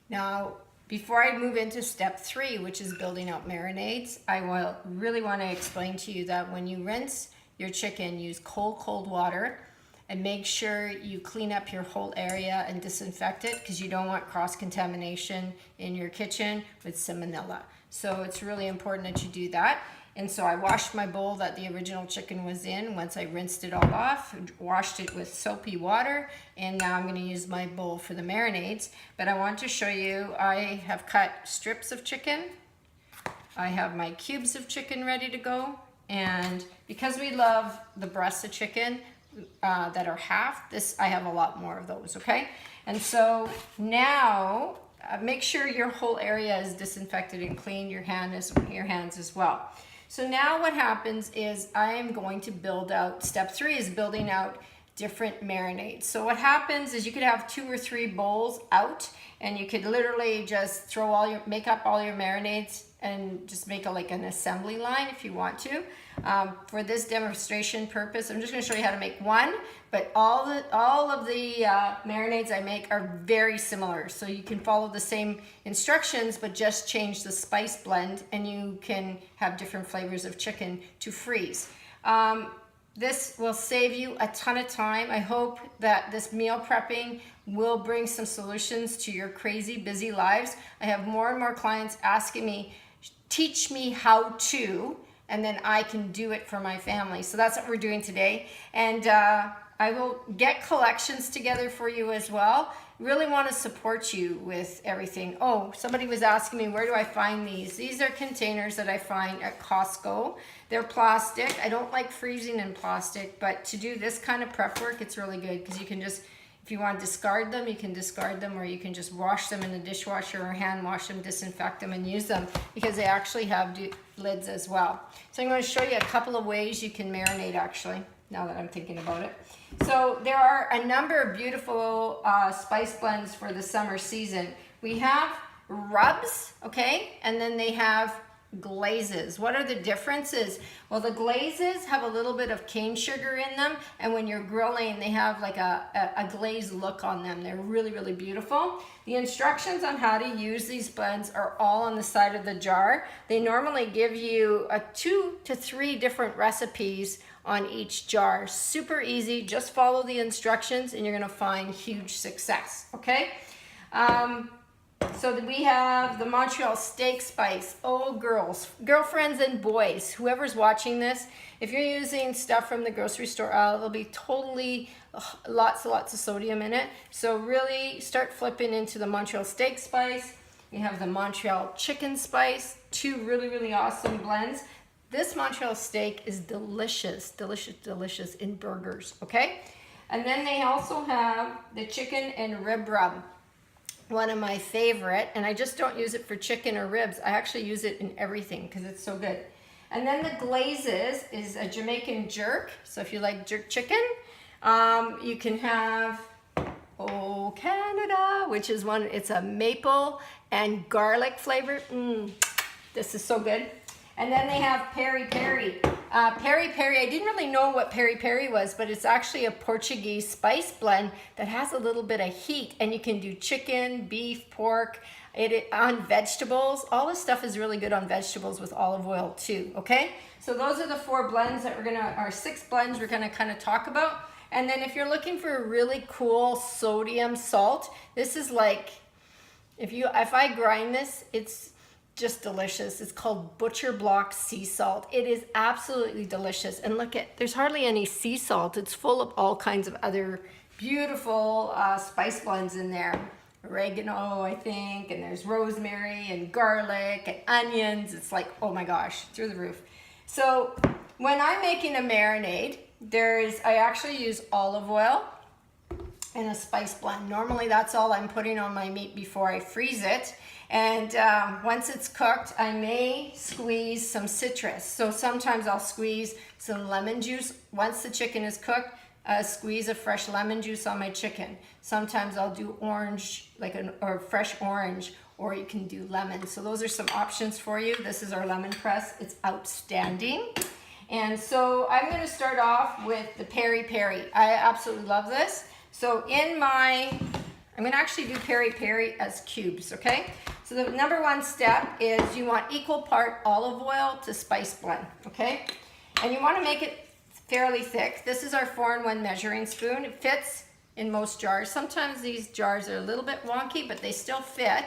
Now, before I move into step 3, which is building out marinades, I will really want to explain to you that when you rinse your chicken, use cold water and make sure you clean up your whole area and disinfect it because you don't want cross-contamination in your kitchen with salmonella. So it's really important that you do that. And so I washed my bowl that the original chicken was in. Once I rinsed it all off, washed it with soapy water, and now I'm gonna use my bowl for the marinades. But I want to show you, I have cut strips of chicken. I have my cubes of chicken ready to go. And because we love the breasts of chicken that are half, I have a lot more of those, okay? And so now, make sure your whole area is disinfected and clean, your hands as well. So now what happens is I am going to build out, step 3 is building out different marinades. So what happens is you could have 2 or 3 bowls out and you could literally just make up all your marinades and just make like an assembly line if you want to. For this demonstration purpose, I'm just gonna show you how to make one, but all of the marinades I make are very similar. So you can follow the same instructions, but just change the spice blend and you can have different flavors of chicken to freeze. This will save you a ton of time. I hope that this meal prepping will bring some solutions to your crazy busy lives. I have more and more clients asking me, teach me how to, and then I can do it for my family. So that's what we're doing today. And I will get collections together for you as well. Really want to support you with everything. Oh, somebody was asking me, where do I find these? These are containers that I find at Costco. They're plastic. I don't like freezing in plastic, but to do this kind of prep work, it's really good because you can just, if you want to discard them, you can discard them, or you can just wash them in the dishwasher or hand wash them, disinfect them, and use them because they actually have lids as well. So I'm going to show you a couple of ways you can marinate actually, now that I'm thinking about it. So there are a number of beautiful spice blends for the summer season. We have rubs, okay, and then they have glazes. What are the differences? Well, the glazes have a little bit of cane sugar in them, and when you're grilling, they have like a glazed look on them. They're really, really beautiful. The instructions on how to use these blends are all on the side of the jar. They normally give you 2 to 3 different recipes on each jar. Super easy, just follow the instructions and you're gonna find huge success, okay? So we have the Montreal steak spice. Oh, girlfriends and boys, whoever's watching this, if you're using stuff from the grocery store aisle, it'll be totally lots of sodium in it. So really start flipping into the Montreal steak spice. We have the Montreal chicken spice, 2 really, really awesome blends. This Montreal steak is delicious, delicious, delicious in burgers, okay? And then they also have the chicken and rib rub, one of my favorite, and I just don't use it for chicken or ribs. I actually use it in everything because it's so good. And then the glazes is a Jamaican jerk. So if you like jerk chicken, you can have, oh, Canada, which is one, it's a maple and garlic flavor. This is so good. And then they have peri peri. Peri peri, I didn't really know what peri peri was, but it's actually a Portuguese spice blend that has a little bit of heat, and you can do chicken, beef, pork, on vegetables. All this stuff is really good on vegetables with olive oil too, okay? So those are the 4 blends that or 6 blends we're gonna kind of talk about. And then if you're looking for a really cool sodium salt, this is like, if I grind this, it's just delicious. It's called Butcher Block Sea Salt. It is absolutely delicious. And look there's hardly any sea salt. It's full of all kinds of other beautiful spice blends in there. Oregano, I think, and there's rosemary and garlic and onions. It's like, oh my gosh, through the roof. So when I'm making a marinade, I actually use olive oil and a spice blend. Normally that's all I'm putting on my meat before I freeze it. And once it's cooked, I may squeeze some citrus. So sometimes I'll squeeze some lemon juice. Once the chicken is cooked, squeeze a fresh lemon juice on my chicken. Sometimes I'll do orange, or fresh orange, or you can do lemon. So those are some options for you. This is our lemon press. It's outstanding. And so I'm gonna start off with the peri peri. I absolutely love this. So in my I'm gonna actually do peri-peri as cubes, okay? So the number one step is you want equal part olive oil to spice blend, okay? And you wanna make it fairly thick. This is our 4-in-1 measuring spoon. It fits in most jars. Sometimes these jars are a little bit wonky, but they still fit.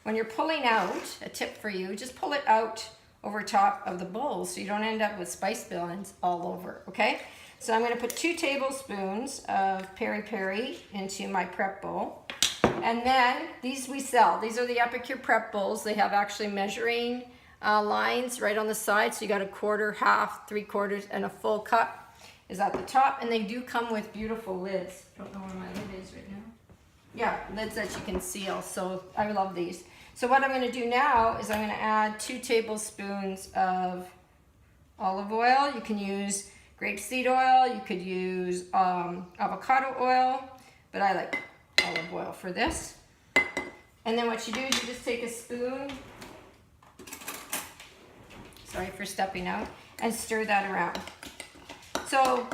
When you're pulling out, a tip for you, just pull it out over top of the bowl so you don't end up with spice blends all over, okay? So I'm gonna put 2 tablespoons of peri-peri into my prep bowl. And then these we sell. These are the Epicure prep bowls. They have actually measuring lines right on the side. So you got a quarter, half, 3/4, and a full cup is at the top. And they do come with beautiful lids. Don't know where my lid is right now. Yeah, lids that you can seal. So I love these. So what I'm gonna do now is I'm gonna add 2 tablespoons of olive oil. You can use grapeseed oil. You could use avocado oil, but I like olive oil for this. And then what you do is you just take a spoon, sorry for stepping out, and stir that around. So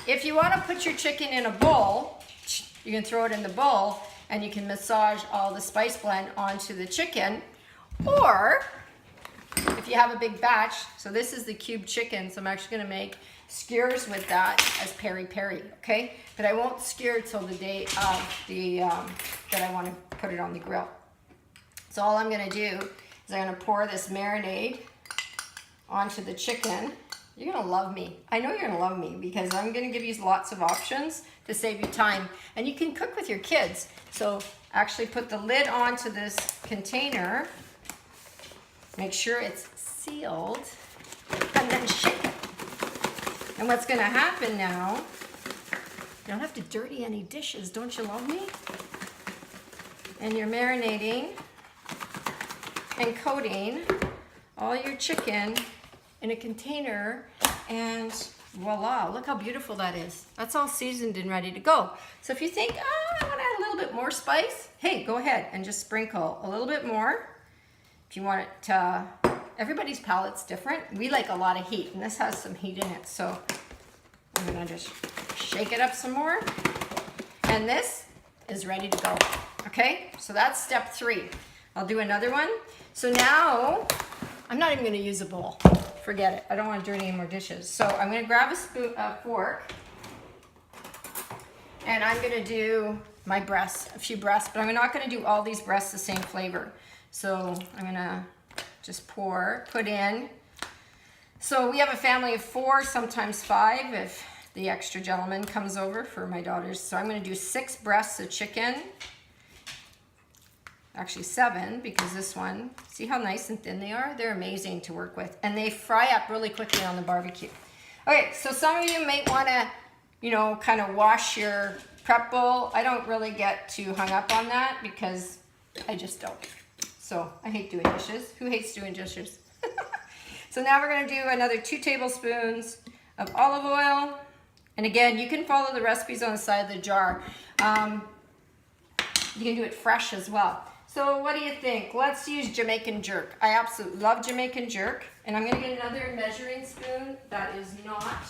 if you want to put your chicken in a bowl, you can throw it in the bowl and you can massage all the spice blend onto the chicken. Or if you have a big batch, so this is the cube chicken, so I'm actually going to make skewers with that as peri-peri, okay? But I won't skewer till the day of the that I want to put it on the grill. So all I'm going to do is I'm going to pour this marinade onto the chicken. You're going to love me. I know you're going to love me because I'm going to give you lots of options to save you time. And you can cook with your kids. So actually put the lid onto this container. Make sure it's sealed. And then shake it. And what's going to happen now, you don't have to dirty any dishes. Don't you love me? And you're marinating and coating all your chicken in a container, and voila, look how beautiful that is. That's all seasoned and ready to go. So if you think, I want to add a little bit more spice, hey, go ahead and just sprinkle a little bit more. If you want it to, everybody's palate's different. We like a lot of heat, and this has some heat in it, so I'm gonna just shake it up some more, and this is ready to go, okay? So that's step 3. I'll do another one. So now, I'm not even gonna use a bowl. Forget it. I don't want to dirty any more dishes. So I'm going to grab a fork, and I'm going to do my breasts, a few breasts, but I'm not going to do all these breasts the same flavor. So I'm going to just put in. So we have a family of 4, sometimes 5 if the extra gentleman comes over for my daughters. So I'm going to do 6 breasts of chicken. Actually 7, because this one, see how nice and thin they are? They're amazing to work with, and they fry up really quickly on the barbecue. Okay, so some of you may want to, you know, kind of wash your prep bowl. I don't really get too hung up on that because I just don't. So I hate doing dishes. Who hates doing dishes? So now we're going to do another 2 tablespoons of olive oil. And again, you can follow the recipes on the side of the jar. You can do it fresh as well. So what do you think? Let's use Jamaican jerk. I absolutely love Jamaican jerk. And I'm going to get another measuring spoon that is not...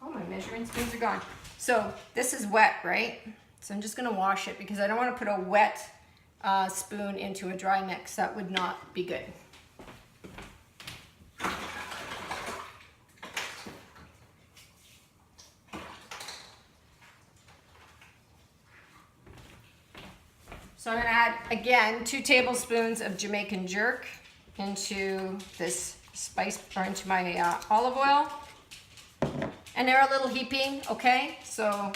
Oh, my measuring spoons are gone. So this is wet, right? So I'm just going to wash it because I don't want to put a wet spoon into a dry mix. That would not be good. So I'm going to add, again, 2 tablespoons of Jamaican jerk into this spice, or into my olive oil. And they're a little heaping, okay? So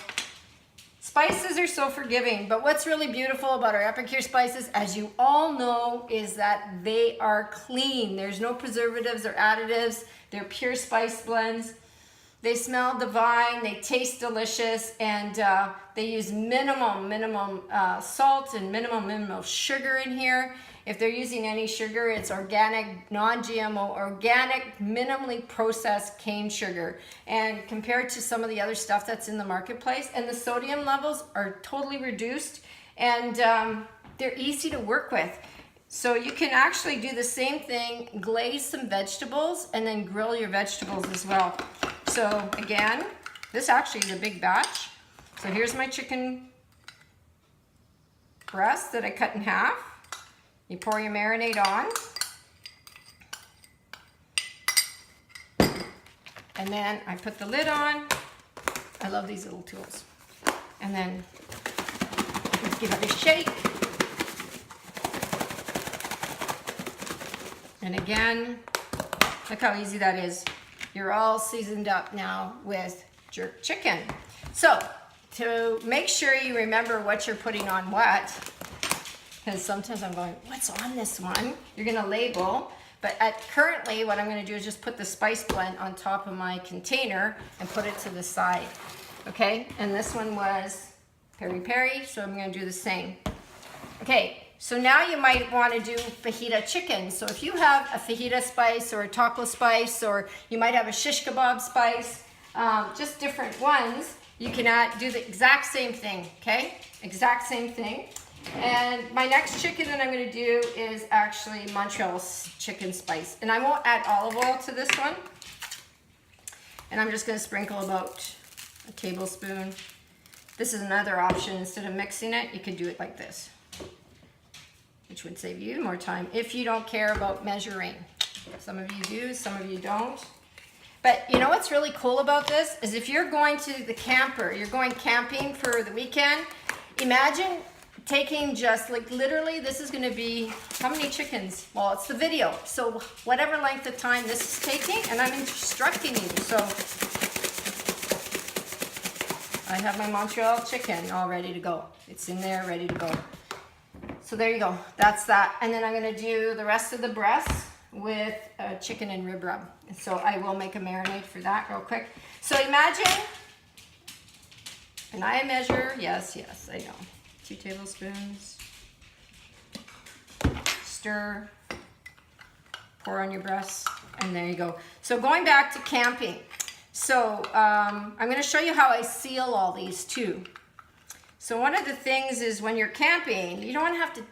spices are so forgiving, but what's really beautiful about our Epicure spices, as you all know, is that they are clean. There's no preservatives or additives. They're pure spice blends. They smell divine, they taste delicious, and they use minimum salt and minimum sugar in here. If they're using any sugar, it's organic, non-GMO, organic, minimally processed cane sugar. And compared to some of the other stuff that's in the marketplace, and the sodium levels are totally reduced, and they're easy to work with. So you can actually do the same thing, glaze some vegetables, and then grill your vegetables as well. So again, this actually is a big batch. So here's my chicken breast that I cut in half. You pour your marinade on. And then I put the lid on. I love these little tools. And then let's give it a shake. And again, look how easy that is. You're all seasoned up now with jerk chicken. So to make sure you remember what you're putting on what, because sometimes I'm going, what's on this one? You're gonna label, but currently what I'm gonna do is just put the spice blend on top of my container and put it to the side, okay? And this one was peri-peri, so I'm gonna do the same. Okay, so now you might wanna do fajita chicken. So if you have a fajita spice or a taco spice, or you might have a shish kebab spice, just different ones, you can do the exact same thing, okay? Exact same thing. And my next chicken that I'm going to do is actually Montreal chicken spice. And I won't add olive oil to this one. And I'm just going to sprinkle about a tablespoon. This is another option. Instead of mixing it, you could do it like this, which would save you more time if you don't care about measuring. Some of you do, some of you don't. But you know what's really cool about this is if you're going to the camper, you're going camping for the weekend, imagine taking just like literally, this is going to be how many chickens? Well, it's the video. So whatever length of time this is taking, and I'm instructing you. So I have my Montreal chicken all ready to go. It's in there, ready to go. So there you go. That's that. And then I'm going to do the rest of the breast with chicken and rib rub. So I will make a marinade for that real quick. So imagine, and I measure, yes, I know, 2 tablespoons, stir, pour on your breast, and there you go. So going back to camping, so I'm going to show you how I seal all these too. So one of the things is when you're camping, you don't have to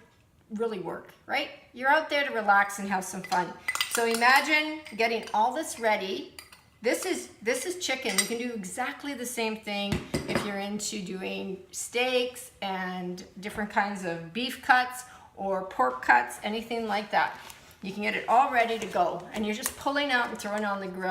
really work, right? You're out there to relax and have some fun. So imagine getting all this ready. This is chicken. You can do exactly the same thing if you're into doing steaks and different kinds of beef cuts or pork cuts, anything like that. You can get it all ready to go, and you're just pulling out and throwing on the grill.